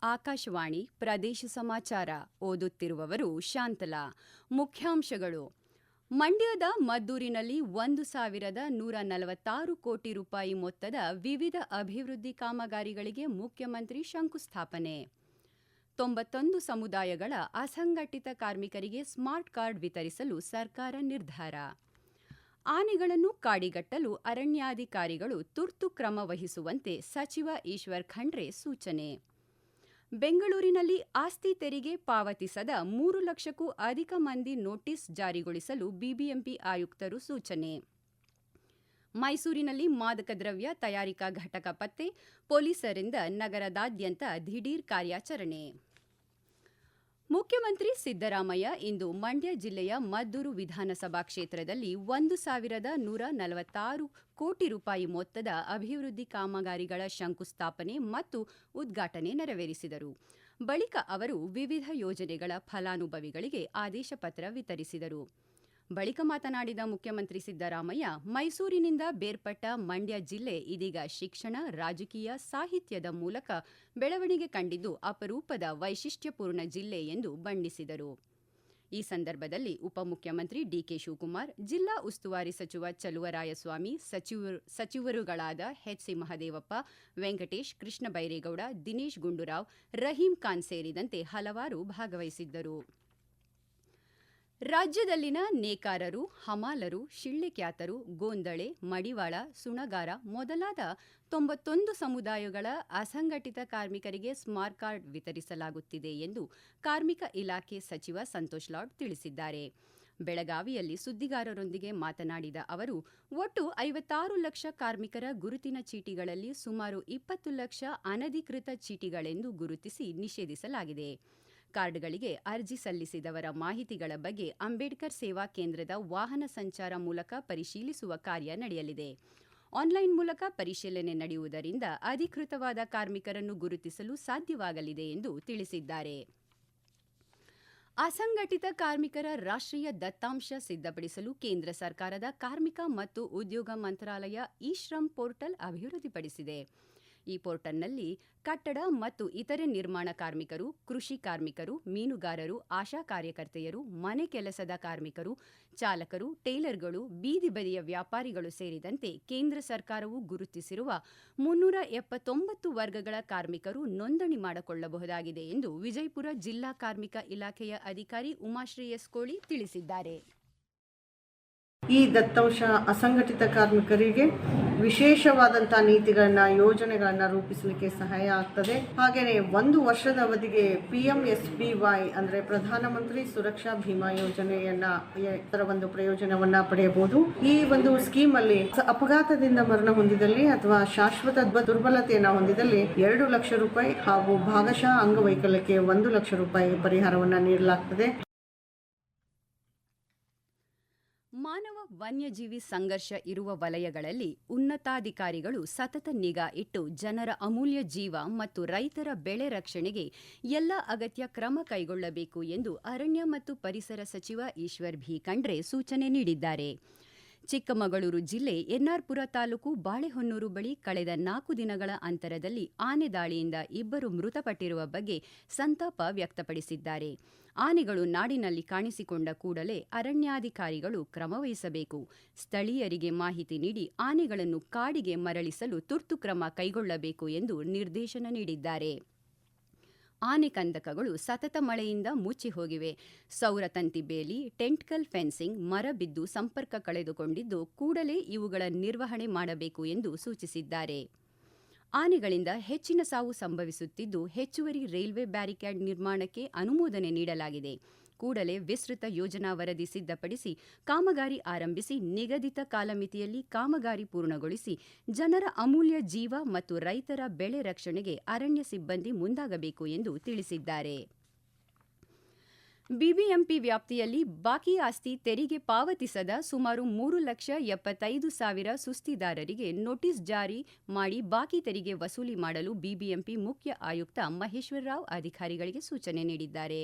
ಆಕಾಶವಾಣಿ ಪ್ರದೇಶ ಸಮಾಚಾರ ಓದುತ್ತಿರುವವರು ಶಾಂತಲಾ. ಮುಖ್ಯಾಂಶಗಳು: ಮಂಡ್ಯದ ಮದ್ದೂರಿನಲ್ಲಿ 1,146 ಕೋಟಿ ರೂಪಾಯಿ ಮೊತ್ತದ ವಿವಿಧ ಅಭಿವೃದ್ಧಿ ಕಾಮಗಾರಿಗಳಿಗೆ ಮುಖ್ಯಮಂತ್ರಿ ಶಂಕುಸ್ಥಾಪನೆ. 91 ಸಮುದಾಯಗಳ ಅಸಂಘಟಿತ ಕಾರ್ಮಿಕರಿಗೆ ಸ್ಮಾರ್ಟ್ ಕಾರ್ಡ್ ವಿತರಿಸಲು ಸರ್ಕಾರ ನಿರ್ಧಾರ. ಆನೆಗಳನ್ನು ಕಾಡಿಗಟ್ಟಲು ಅರಣ್ಯಾಧಿಕಾರಿಗಳು ತುರ್ತು ಕ್ರಮ ವಹಿಸುವಂತೆ ಸಚಿವ ಈಶ್ವರ್ ಖಂಡ್ರೆ ಸೂಚನೆ. ಬೆಂಗಳೂರಿನಲ್ಲಿ ಆಸ್ತಿ ತೆರಿಗೆ ಪಾವತಿಸದ 3 ಲಕ್ಷಕ್ಕೂ ಅಧಿಕ ಮಂದಿ ನೋಟಿಸ್ ಜಾರಿಗೊಳಿಸಲು ಬಿಬಿಎಂಪಿ ಆಯುಕ್ತರು ಸೂಚನೆ. ಮೈಸೂರಿನಲ್ಲಿ ಮಾದಕ ದ್ರವ್ಯ ತಯಾರಿಕಾ ಘಟಕ ಪತ್ತೆ, ಪೊಲೀಸರಿಂದ ನಗರದಾದ್ಯಂತ ದಿಢೀರ್ ಕಾರ್ಯಾಚರಣೆ. ಮುಖ್ಯಮಂತ್ರಿ ಸಿದ್ದರಾಮಯ್ಯ ಇಂದು ಮಂಡ್ಯ ಜಿಲ್ಲೆಯ ಮದ್ದೂರು ವಿಧಾನಸಭಾ ಕ್ಷೇತ್ರದಲ್ಲಿ 1,146 ಕೋಟಿ ರೂಪಾಯಿ ಮೊತ್ತದ ಅಭಿವೃದ್ಧಿ ಕಾಮಗಾರಿಗಳ ಶಂಕುಸ್ಥಾಪನೆ ಮತ್ತು ಉದ್ಘಾಟನೆ ನೆರವೇರಿಸಿದರು. ಬಳಿಕ ಅವರು ವಿವಿಧ ಯೋಜನೆಗಳ ಫಲಾನುಭವಿಗಳಿಗೆ ಆದೇಶ ಪತ್ರ ವಿತರಿಸಿದರು. ಬಳಿಕ ಮಾತನಾಡಿದ ಮುಖ್ಯಮಂತ್ರಿ ಸಿದ್ದರಾಮಯ್ಯ, ಮೈಸೂರಿನಿಂದ ಬೇರ್ಪಟ್ಟ ಮಂಡ್ಯ ಜಿಲ್ಲೆ ಇದೀಗ ಶಿಕ್ಷಣ, ರಾಜಕೀಯ, ಸಾಹಿತ್ಯದ ಮೂಲಕ ಬೆಳವಣಿಗೆ ಕಂಡಿದ್ದು ಅಪರೂಪದ ವೈಶಿಷ್ಟ್ಯಪೂರ್ಣ ಜಿಲ್ಲೆ ಎಂದು ಬಣ್ಣಿಸಿದರು. ಈ ಸಂದರ್ಭದಲ್ಲಿ ಉಪಮುಖ್ಯಮಂತ್ರಿ ಡಿಕೆ ಶಿವಕುಮಾರ್, ಜಿಲ್ಲಾ ಉಸ್ತುವಾರಿ ಸಚಿವ ಚಲುವರಾಯಸ್ವಾಮಿ, ಸಚಿವರುಗಳಾದ ಎಚ್.ಸಿ. ಮಹದೇವಪ್ಪ, ವೆಂಕಟೇಶ್, ಕೃಷ್ಣ ಬೈರೇಗೌಡ, ದಿನೇಶ್ ಗುಂಡೂರಾವ್, ರಹೀಂ ಖಾನ್ ಸೇರಿದಂತೆ ಹಲವಾರು ಭಾಗವಹಿಸಿದ್ದರು. ರಾಜ್ಯದಲ್ಲಿನ ನೇಕಾರರು, ಹಮಾಲರು, ಶಿಳ್ಳೆಕ್ಯಾತರು, ಗೋಂದಳೆ, ಮಡಿವಾಳ, ಸುಣಗಾರ ಮೊದಲಾದ 91 ಸಮುದಾಯಗಳ ಅಸಂಘಟಿತ ಕಾರ್ಮಿಕರಿಗೆ ಸ್ಮಾರ್ಟ್ ಕಾರ್ಡ್ ವಿತರಿಸಲಾಗುತ್ತಿದೆ ಎಂದು ಕಾರ್ಮಿಕ ಇಲಾಖೆ ಸಚಿವ ಸಂತೋಷ್ ಲಾಡ್ ತಿಳಿಸಿದ್ದಾರೆ. ಬೆಳಗಾವಿಯಲ್ಲಿ ಸುದ್ದಿಗಾರರೊಂದಿಗೆ ಮಾತನಾಡಿದ ಅವರು, ಒಟ್ಟು 56 ಲಕ್ಷ ಕಾರ್ಮಿಕರ ಗುರುತಿನ ಚೀಟಿಗಳಲ್ಲಿ ಸುಮಾರು 20 ಲಕ್ಷ ಅನಧಿಕೃತ ಚೀಟಿಗಳೆಂದು ಗುರುತಿಸಿ ನಿಷೇಧಿಸಲಾಗಿದೆ. ಕಾರ್ಡ್ಗಳಿಗೆ ಅರ್ಜಿ ಸಲ್ಲಿಸಿದವರ ಮಾಹಿತಿಗಳ ಬಗ್ಗೆ ಅಂಬೇಡ್ಕರ್ ಸೇವಾ ಕೇಂದ್ರದ ವಾಹನ ಸಂಚಾರ ಮೂಲಕ ಪರಿಶೀಲಿಸುವ ಕಾರ್ಯ ನಡೆಯಲಿದೆ. ಆನ್ಲೈನ್ ಮೂಲಕ ಪರಿಶೀಲನೆ ನಡೆಯುವುದರಿಂದ ಅಧಿಕೃತವಾದ ಕಾರ್ಮಿಕರನ್ನು ಗುರುತಿಸಲು ಸಾಧ್ಯವಾಗಲಿದೆ ಎಂದು ತಿಳಿಸಿದ್ದಾರೆ. ಅಸಂಘಟಿತ ಕಾರ್ಮಿಕರ ರಾಷ್ಟ್ರೀಯ ದತ್ತಾಂಶ ಸಿದ್ಧಪಡಿಸಲು ಕೇಂದ್ರ ಸರ್ಕಾರದ ಕಾರ್ಮಿಕ ಮತ್ತು ಉದ್ಯೋಗ ಮಂತ್ರಾಲಯ ಇ-ಶ್ರಮ್ ಪೋರ್ಟಲ್ ಅಭಿವೃದ್ಧಿಪಡಿಸಿದೆ. ಈ ಪೋರ್ಟಲ್ನಲ್ಲಿ ಕಟ್ಟಡ ಮತ್ತು ಇತರೆ ನಿರ್ಮಾಣ ಕಾರ್ಮಿಕರು, ಕೃಷಿ ಕಾರ್ಮಿಕರು, ಮೀನುಗಾರರು, ಆಶಾ ಕಾರ್ಯಕರ್ತೆಯರು, ಮನೆ ಕೆಲಸದ ಕಾರ್ಮಿಕರು, ಚಾಲಕರು, ಟೇಲರ್ಗಳು, ಬೀದಿ ಬದಿಯ ವ್ಯಾಪಾರಿಗಳು ಸೇರಿದಂತೆ ಕೇಂದ್ರ ಸರ್ಕಾರವು ಗುರುತಿಸಿರುವ 379 ವರ್ಗಗಳ ಕಾರ್ಮಿಕರು ನೋಂದಣಿ ಮಾಡಿಕೊಳ್ಳಬಹುದಾಗಿದೆ ಎಂದು ವಿಜಯಪುರ ಜಿಲ್ಲಾ ಕಾರ್ಮಿಕ ಇಲಾಖೆಯ ಅಧಿಕಾರಿ ಉಮಾಶ್ರೀ ಎಸ್ ಕೋಳಿ ತಿಳಿಸಿದ್ದಾರೆ. ಈ ದತ್ತಾಂಶ ಅಸಂಘಟಿತ ಕಾರ್ಮಿಕರಿಗೆ ವಿಶೇಷವಾದಂತಹ ನೀತಿಗಳನ್ನ, ಯೋಜನೆಗಳನ್ನ ರೂಪಿಸಲಿಕ್ಕೆ ಸಹಾಯ ಆಗ್ತದೆ. ಹಾಗೆಯೇ 1 ವರ್ಷದ ಅವಧಿಗೆ PMSBY ಅಂದ್ರೆ ಪ್ರಧಾನಮಂತ್ರಿ ಸುರಕ್ಷಾ ಭೀಮಾ ಯೋಜನೆಯನ್ನ ಒಂದು ಪ್ರಯೋಜನವನ್ನ ಪಡೆಯಬಹುದು. ಈ ಒಂದು ಸ್ಕೀಮ್ ಅಲ್ಲಿ ಅಪಘಾತದಿಂದ ಮರಣ ಹೊಂದಿದಲ್ಲಿ ಅಥವಾ ಶಾಶ್ವತ ದುರ್ಬಲತೆಯನ್ನ ಹೊಂದಿದಲ್ಲಿ 2 ಲಕ್ಷ ರೂಪಾಯಿ ಹಾಗೂ ಭಾಗಶಃ ಅಂಗವೈಕಲ್ಯಕ್ಕೆ 1 ಲಕ್ಷ ರೂಪಾಯಿ ಪರಿಹಾರವನ್ನ ನೀಡಲಾಗ್ತದೆ. ಮಾನವ ವನ್ಯಜೀವಿ ಸಂಘರ್ಷ ಇರುವ ವಲಯಗಳಲ್ಲಿ ಉನ್ನತಾಧಿಕಾರಿಗಳು ಸತತ ನಿಗಾ ಇಟ್ಟು ಜನರ ಅಮೂಲ್ಯ ಜೀವ ಮತ್ತು ರೈತರ ಬೆಳೆ ರಕ್ಷಣೆಗೆ ಎಲ್ಲ ಅಗತ್ಯ ಕ್ರಮ ಕೈಗೊಳ್ಳಬೇಕು ಎಂದು ಅರಣ್ಯ ಮತ್ತು ಪರಿಸರ ಸಚಿವ ಈಶ್ವರ್ ಭಿ ಖಂಡ್ರೆ ಸೂಚನೆ ನೀಡಿದ್ದಾರೆ. ಚಿಕ್ಕಮಗಳೂರು ಜಿಲ್ಲೆ ಎನ್ಆರ್ಪುರ ತಾಲೂಕು ಬಾಳೆಹೊನ್ನೂರು ಬಳಿ ಕಳೆದ 4 ದಿನಗಳ ಅಂತರದಲ್ಲಿ ಆನೆ ದಾಳಿಯಿಂದ 2 ಮೃತಪಟ್ಟಿರುವ ಬಗ್ಗೆ ಸಂತಾಪ ವ್ಯಕ್ತಪಡಿಸಿದ್ದಾರೆ. ಆನೆಗಳು ನಾಡಿನಲ್ಲಿ ಕಾಣಿಸಿಕೊಂಡ ಕೂಡಲೇ ಅರಣ್ಯಾಧಿಕಾರಿಗಳು ಕ್ರಮ ವಹಿಸಬೇಕು. ಸ್ಥಳೀಯರಿಗೆ ಮಾಹಿತಿ ನೀಡಿ ಆನೆಗಳನ್ನು ಕಾಡಿಗೆ ಮರಳಿಸಲು ತುರ್ತು ಕ್ರಮ ಕೈಗೊಳ್ಳಬೇಕು ಎಂದು ನಿರ್ದೇಶನ ನೀಡಿದ್ದಾರೆ. ಆನೆ ಕಂದಕಗಳು ಸತತ ಮಳೆಯಿಂದ ಮುಚ್ಚಿ ಹೋಗಿವೆ. ಸೌರ ತಂತಿ ಬೇಲಿ, ಟೆಂಟ್ಕಲ್ ಫೆನ್ಸಿಂಗ್, ಮರ ಬಿದ್ದು ಸಂಪರ್ಕ ಕಳೆದುಕೊಂಡಿದ್ದು ಕೂಡಲೇ ಇವುಗಳ ನಿರ್ವಹಣೆ ಮಾಡಬೇಕು ಎಂದು ಸೂಚಿಸಿದ್ದಾರೆ. ಆನೆಗಳಿಂದ ಹೆಚ್ಚಿನ ಸಾವು ಸಂಭವಿಸುತ್ತಿದ್ದು ಹೆಚ್ಚುವರಿ ರೈಲ್ವೆ ಬ್ಯಾರಿಕೇಡ್ ನಿರ್ಮಾಣಕ್ಕೆ ಅನುಮೋದನೆ ನೀಡಲಾಗಿದೆ. ಕೂಡಲೇ ವಿಸ್ತೃತ ಯೋಜನಾ ವರದಿ ಸಿದ್ಧಪಡಿಸಿ ಕಾಮಗಾರಿ ಆರಂಭಿಸಿ ನಿಗದಿತ ಕಾಲಮಿತಿಯಲ್ಲಿ ಕಾಮಗಾರಿ ಪೂರ್ಣಗೊಳಿಸಿ ಜನರ ಅಮೂಲ್ಯ ಜೀವ ಮತ್ತು ರೈತರ ಬೆಳೆ ರಕ್ಷಣೆಗೆ ಅರಣ್ಯ ಸಿಬ್ಬಂದಿ ಮುಂದಾಗಬೇಕು ಎಂದು ತಿಳಿಸಿದ್ದಾರೆ. ಬಿಬಿಎಂಪಿ ವ್ಯಾಪ್ತಿಯಲ್ಲಿ ಬಾಕಿ ಆಸ್ತಿ ತೆರಿಗೆ ಪಾವತಿಸದ ಸುಮಾರು 3,75,000 ಸುಸ್ತಿದಾರರಿಗೆ ನೋಟಿಸ್ ಜಾರಿ ಮಾಡಿ ಬಾಕಿ ತೆರಿಗೆ ವಸೂಲಿ ಮಾಡಲು ಬಿಬಿಎಂಪಿ ಮುಖ್ಯ ಆಯುಕ್ತ ಮಹೇಶ್ವರ ರಾವ್ ಅಧಿಕಾರಿಗಳಿಗೆ ಸೂಚನೆ ನೀಡಿದ್ದಾರೆ.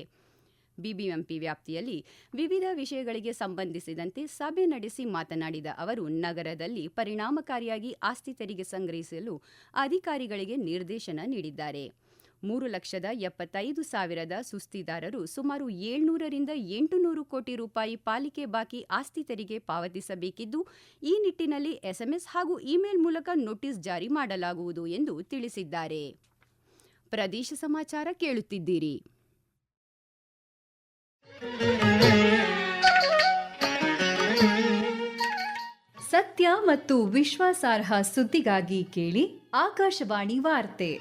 ಬಿಬಿಎಂಪಿ ವ್ಯಾಪ್ತಿಯಲ್ಲಿ ವಿವಿಧ ವಿಷಯಗಳಿಗೆ ಸಂಬಂಧಿಸಿದಂತೆ ಸಭೆ ನಡೆಸಿ ಮಾತನಾಡಿದ ಅವರು ನಗರದಲ್ಲಿ ಪರಿಣಾಮಕಾರಿಯಾಗಿ ಆಸ್ತಿ ತೆರಿಗೆ ಸಂಗ್ರಹಿಸಲು ಅಧಿಕಾರಿಗಳಿಗೆ ನಿರ್ದೇಶನ ನೀಡಿದ್ದಾರೆ. 3,75,000 ಸುಸ್ತಿದಾರರು ಸುಮಾರು 700ರಿಂದ 800 ಕೋಟಿ ರೂಪಾಯಿ ಪಾಲಿಕೆ ಬಾಕಿ ಆಸ್ತಿ ತೆರಿಗೆ ಪಾವತಿಸಬೇಕಿದ್ದು, ಈ ನಿಟ್ಟಿನಲ್ಲಿ ಎಸ್ಎಂಎಸ್ ಹಾಗೂ ಇಮೇಲ್ ಮೂಲಕ ನೋಟಿಸ್ ಜಾರಿ ಮಾಡಲಾಗುವುದು ಎಂದು ತಿಳಿಸಿದ್ದಾರೆ. ಪ್ರದೇಶ ಸಮಾಚಾರ ಕೇಳುತ್ತಿದ್ದೀರಿ. ಸತ್ಯ ಮತ್ತು ವಿಶ್ವಾಸಾರ್ಹ ಸುದ್ದಿಗಾಗಿ ಕೇಳಿ ಆಕಾಶವಾಣಿ ವಾರ್ತೆ.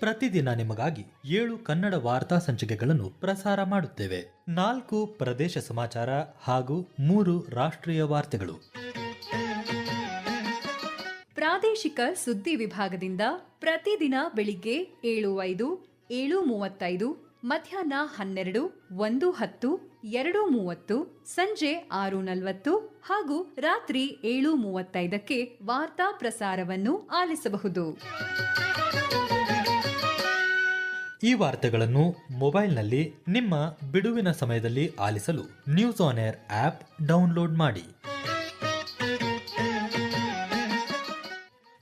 ಪ್ರತಿದಿನ ನಿಮಗಾಗಿ 7 ಕನ್ನಡ ವಾರ್ತಾ ಸಂಚಿಕೆಗಳನ್ನು ಪ್ರಸಾರ ಮಾಡುತ್ತೇವೆ. 4 ಪ್ರದೇಶ ಸಮಾಚಾರ ಹಾಗೂ 3 ರಾಷ್ಟ್ರೀಯ ವಾರ್ತೆಗಳು. ಪ್ರಾದೇಶಿಕ ಸುದ್ದಿ ವಿಭಾಗದಿಂದ ಪ್ರತಿದಿನ ಬೆಳಿಗ್ಗೆ 7:05, 7:35, ಮಧ್ಯಾಹ್ನ 12, 1:10, 2:30, ಸಂಜೆ 6:40 ಹಾಗೂ ರಾತ್ರಿ 7:35ಕ್ಕೆ ವಾರ್ತಾ ಪ್ರಸಾರವನ್ನು ಆಲಿಸಬಹುದು. ಈ ವಾರ್ತೆಗಳನ್ನು ಮೊಬೈಲ್ನಲ್ಲಿ ನಿಮ್ಮ ಬಿಡುವಿನ ಸಮಯದಲ್ಲಿ ಆಲಿಸಲು news on air app download ಮಾಡಿ.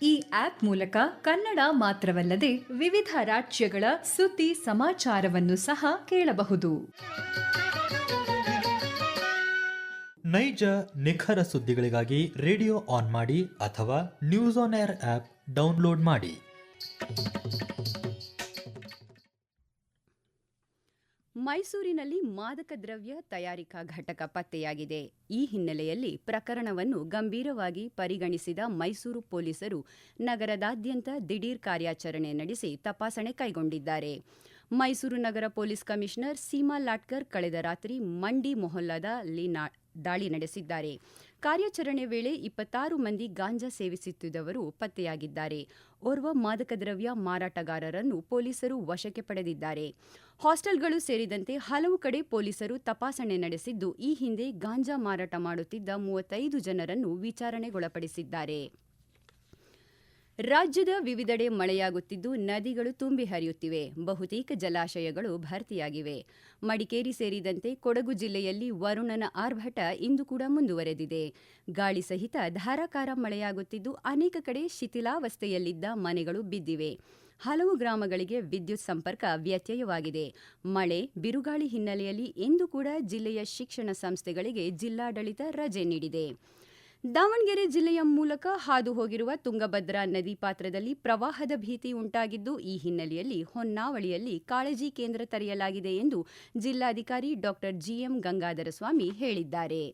ಈ ಆಪ್ ಮೂಲಕ ಕನ್ನಡ ಮಾತ್ರವಲ್ಲದೆ ವಿವಿಧ ರಾಜ್ಯಗಳ ಸುದ್ದಿ ಸಮಾಚಾರವನ್ನು ಸಹ ಕೇಳಬಹುದು. ನೈಜ ನಿಖರ ಸುದ್ದಿಗಳಿಗಾಗಿ ರೇಡಿಯೋ ಆನ್ ಮಾಡಿ ಅಥವಾ news on air app download ಮಾಡಿ. ಮೈಸೂರಿನಲ್ಲಿ ಮಾದಕ ದ್ರವ್ಯ ತಯಾರಿಕಾ ಘಟಕ ಪತ್ತೆಯಾಗಿದೆ. ಈ ಹಿನ್ನೆಲೆಯಲ್ಲಿ ಪ್ರಕರಣವನ್ನು ಗಂಭೀರವಾಗಿ ಪರಿಗಣಿಸಿದ ಮೈಸೂರು ಪೊಲೀಸರು ನಗರದಾದ್ಯಂತ ದಿಢೀರ್ ಕಾರ್ಯಾಚರಣೆ ನಡೆಸಿ ತಪಾಸಣೆ ಕೈಗೊಂಡಿದ್ದಾರೆ. ಮೈಸೂರು ನಗರ ಪೊಲೀಸ್ ಕಮಿಷನರ್ ಸೀಮಾ ಲಾಟ್ಕರ್ ಕಳೆದ ರಾತ್ರಿ ಮಂಡಿ ಮೊಹಲ್ಲಾದಲ್ಲಿ ದಾಳಿ ನಡೆಸಿದ್ದಾರೆ. ಕಾರ್ಯಾಚರಣೆ ವೇಳೆ 26 ಮಂದಿ ಗಾಂಜಾ ಸೇವಿಸುತ್ತಿದ್ದವರು ಪತ್ತೆಯಾಗಿದ್ದಾರೆ. ಓರ್ವ ಮಾದಕ ದ್ರವ್ಯ ಮಾರಾಟಗಾರರನ್ನು ಪೊಲೀಸರು ವಶಕ್ಕೆ ಪಡೆದಿದ್ದಾರೆ. ಹಾಸ್ಟೆಲ್ಗಳು ಸೇರಿದಂತೆ ಹಲವು ಕಡೆ ಪೊಲೀಸರು ತಪಾಸಣೆ ನಡೆಸಿದ್ದು, ಈ ಹಿಂದೆ ಗಾಂಜಾ ಮಾರಾಟ ಮಾಡುತ್ತಿದ್ದ 35 ಜನರನ್ನು ವಿಚಾರಣೆಗೊಳಪಡಿಸಿದ್ದಾರೆ. ರಾಜ್ಯದ ವಿವಿಧೆಡೆ ಮಳೆಯಾಗುತ್ತಿದ್ದು, ನದಿಗಳು ತುಂಬಿ ಹರಿಯುತ್ತಿವೆ. ಬಹುತೇಕ ಜಲಾಶಯಗಳು ಭರ್ತಿಯಾಗಿವೆ. ಮಡಿಕೇರಿ ಸೇರಿದಂತೆ ಕೊಡಗು ಜಿಲ್ಲೆಯಲ್ಲಿ ವರುಣನ ಆರ್ಭಟ ಇಂದು ಕೂಡ ಮುಂದುವರೆದಿದೆ. ಗಾಳಿ ಸಹಿತ ಧಾರಾಕಾರ ಮಳೆಯಾಗುತ್ತಿದ್ದು, ಅನೇಕ ಕಡೆ ಶಿಥಿಲಾವಸ್ಥೆಯಲ್ಲಿದ್ದ ಮನೆಗಳು ಬಿದ್ದಿವೆ. ಹಲವು ಗ್ರಾಮಗಳಿಗೆ ವಿದ್ಯುತ್ ಸಂಪರ್ಕ ವ್ಯತ್ಯಯವಾಗಿದೆ. ಮಳೆ, ಬಿರುಗಾಳಿ ಹಿನ್ನೆಲೆಯಲ್ಲಿ ಇಂದು ಕೂಡ ಜಿಲ್ಲೆಯ ಶಿಕ್ಷಣ ಸಂಸ್ಥೆಗಳಿಗೆ ಜಿಲ್ಲಾಡಳಿತ ರಜೆ ನೀಡಿದೆ. ದಾವಣಗೆರೆ ಜಿಲ್ಲೆಯ ಮೂಲಕ ಹಾದು ಹೋಗಿರುವ ತುಂಗಭದ್ರಾ ನದಿ ಪಾತ್ರದಲ್ಲಿ ಪ್ರವಾಹದ ಭೀತಿ ಉಂಟಾಗಿದ್ದು, ಈ ಹಿನ್ನೆಲೆಯಲ್ಲಿ ಹೊನ್ನಾವಳಿಯಲ್ಲಿ ಕಾಳಜಿ ಕೇಂದ್ರ ತೆರೆಯಲಾಗಿದೆ ಎಂದು ಜಿಲ್ಲಾಧಿಕಾರಿ ಡಾ ಜಿಎಂ ಗಂಗಾಧರಸ್ವಾಮಿ ಹೇಳಿದ್ದಾರೆ.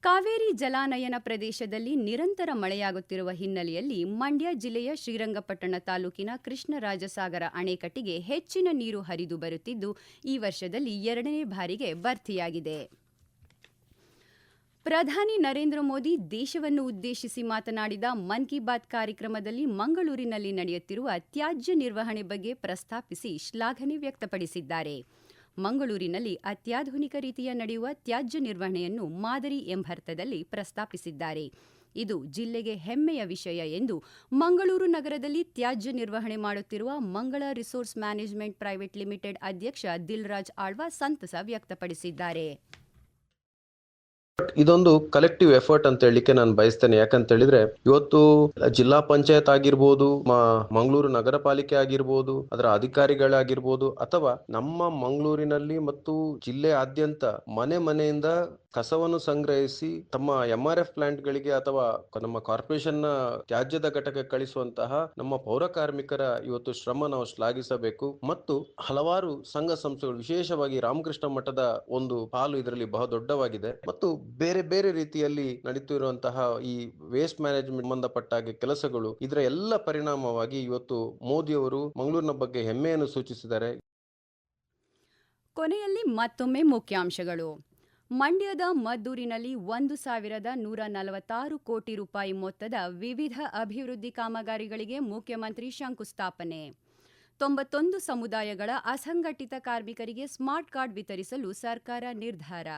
ಕಾವೇರಿ ಜಲಾನಯನ ಪ್ರದೇಶದಲ್ಲಿ ನಿರಂತರ ಮಳೆಯಾಗುತ್ತಿರುವ ಹಿನ್ನೆಲೆಯಲ್ಲಿ ಮಂಡ್ಯ ಜಿಲ್ಲೆಯ ಶ್ರೀರಂಗಪಟ್ಟಣ ತಾಲೂಕಿನ ಕೃಷ್ಣರಾಜಸಾಗರ ಅಣೆಕಟ್ಟಿಗೆ ಹೆಚ್ಚಿನ ನೀರು ಹರಿದು ಬರುತ್ತಿದ್ದು, ಈ ವರ್ಷದಲ್ಲಿ 2ನೇ ಬಾರಿಗೆ ಭರ್ತಿಯಾಗಿದೆ. ಪ್ರಧಾನಿ ನರೇಂದ್ರ ಮೋದಿ ದೇಶವನ್ನು ಉದ್ದೇಶಿಸಿ ಮಾತನಾಡಿದ ಮನ್ ಕಿ ಬಾತ್ ಕಾರ್ಯಕ್ರಮದಲ್ಲಿ ಮಂಗಳೂರಿನಲ್ಲಿ ನಡೆಯುತ್ತಿರುವ ತ್ಯಾಜ್ಯ ನಿರ್ವಹಣೆ ಬಗ್ಗೆ ಪ್ರಸ್ತಾಪಿಸಿ ಶ್ಲಾಘನೆ ವ್ಯಕ್ತಪಡಿಸಿದ್ದಾರೆ. ಮಂಗಳೂರಿನಲ್ಲಿ ಅತ್ಯಾಧುನಿಕ ರೀತಿಯ ನಡೆಯುವ ತ್ಯಾಜ್ಯ ನಿರ್ವಹಣೆಯನ್ನು ಮಾದರಿ ಎಂಬರ್ಥದಲ್ಲಿ ಪ್ರಸ್ತಾಪಿಸಿದ್ದಾರೆ. ಇದು ಜಿಲ್ಲೆಗೆ ಹೆಮ್ಮೆಯ ವಿಷಯ ಎಂದು ಮಂಗಳೂರು ನಗರದಲ್ಲಿ ತ್ಯಾಜ್ಯ ನಿರ್ವಹಣೆ ಮಾಡುತ್ತಿರುವ ಮಂಗಳ ರಿಸೋರ್ಸ್ ಮ್ಯಾನೇಜ್ಮೆಂಟ್ ಪ್ರೈವೇಟ್ ಲಿಮಿಟೆಡ್ ಅಧ್ಯಕ್ಷ ದಿಲ್ರಾಜ್ ಆಳ್ವ ಸಂತಸ ವ್ಯಕ್ತಪಡಿಸಿದ್ದಾರೆ. ಇದೊಂದು ಕಲೆಕ್ಟಿವ್ ಎಫರ್ಟ್ ಅಂತ ಹೇಳಲಿಕ್ಕೆ ನಾನು ಬಯಸ್ತೇನೆ. ಯಾಕಂತ ಹೇಳಿದ್ರೆ ಇವತ್ತು ಜಿಲ್ಲಾ ಪಂಚಾಯತ್ ಆಗಿರ್ಬೋದು, ಮಂಗಳೂರು ನಗರ ಪಾಲಿಕೆ ಆಗಿರ್ಬೋದು, ಅದರ ಅಧಿಕಾರಿಗಳಾಗಿರ್ಬೋದು, ಅಥವಾ ನಮ್ಮ ಮಂಗಳೂರಿನಲ್ಲಿ ಮತ್ತು ಜಿಲ್ಲೆಯಾದ್ಯಂತ ಮನೆ ಮನೆಯಿಂದ ಕಸವನ್ನು ಸಂಗ್ರಹಿಸಿ ತಮ್ಮ MRF ಪ್ಲಾಂಟ್ ಗಳಿಗೆ ಅಥವಾ ನಮ್ಮ ಕಾರ್ಪೊರೇಷನ್ ನ ತ್ಯಾಜ್ಯದ ಘಟಕ ಕಳಿಸುವಂತಹ ನಮ್ಮ ಪೌರ ಕಾರ್ಮಿಕರ ಇವತ್ತು ಶ್ರಮ ನಾವು ಶ್ಲಾಘಿಸಬೇಕು. ಮತ್ತು ಹಲವಾರು ಸಂಘ ಸಂಸ್ಥೆಗಳು, ವಿಶೇಷವಾಗಿ ರಾಮಕೃಷ್ಣ ಮಠದ ಒಂದು ಪಾಲು ಇದರಲ್ಲಿ ಬಹಳ ದೊಡ್ಡವಾಗಿದೆ. ಮತ್ತು ಬೇರೆ ಬೇರೆ ರೀತಿಯಲ್ಲಿ ನಡೀತಿರುವಂತಹ ಈ ವೇಸ್ಟ್ ಮ್ಯಾನೇಜ್ಮೆಂಟ್ ಸಂಬಂಧಪಟ್ಟ ಹಾಗೆ ಕೆಲಸಗಳು, ಇದರ ಎಲ್ಲ ಪರಿಣಾಮವಾಗಿ ಇವತ್ತು ಮೋದಿಯವರು ಮಂಗಳೂರಿನ ಬಗ್ಗೆ ಹೆಮ್ಮೆಯನ್ನು ಸೂಚಿಸಿದ್ದಾರೆ. ಕೊನೆಯಲ್ಲಿ ಮತ್ತೊಮ್ಮೆ ಮುಖ್ಯಾಂಶಗಳು. ಮಂಡ್ಯದ ಮದ್ದೂರಿನಲ್ಲಿ 1,146 ಕೋಟಿ ರೂಪಾಯಿ ಮೊತ್ತದ ವಿವಿಧ ಅಭಿವೃದ್ಧಿ ಕಾಮಗಾರಿಗಳಿಗೆ ಮುಖ್ಯಮಂತ್ರಿ ಶಂಕುಸ್ಥಾಪನೆ. 91 ಸಮುದಾಯಗಳ ಅಸಂಘಟಿತ ಕಾರ್ಮಿಕರಿಗೆ ಸ್ಮಾರ್ಟ್ ಕಾರ್ಡ್ ವಿತರಿಸಲು ಸರ್ಕಾರ ನಿರ್ಧಾರ.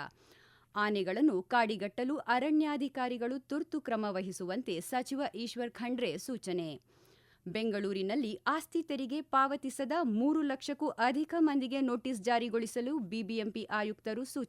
ಆನೆಗಳನ್ನು ಕಾಡಿಗಟ್ಟಲು ಅರಣ್ಯಾಧಿಕಾರಿಗಳು ತುರ್ತು ಕ್ರಮ ವಹಿಸುವಂತೆ ಸಚಿವ ಈಶ್ವರ್ ಖಂಡ್ರೆ ಸೂಚನೆ. ಬೆಂಗಳೂರಿನಲ್ಲಿ ಆಸ್ತಿ ತೆರಿಗೆ ಪಾವತಿಸದ 3 ಲಕ್ಷಕ್ಕೂ ಅಧಿಕ ಮಂದಿಗೆ ನೋಟಿಸ್ ಜಾರಿಗೊಳಿಸಲು ಬಿಬಿಎಂಪಿ ಆಯುಕ್ತರು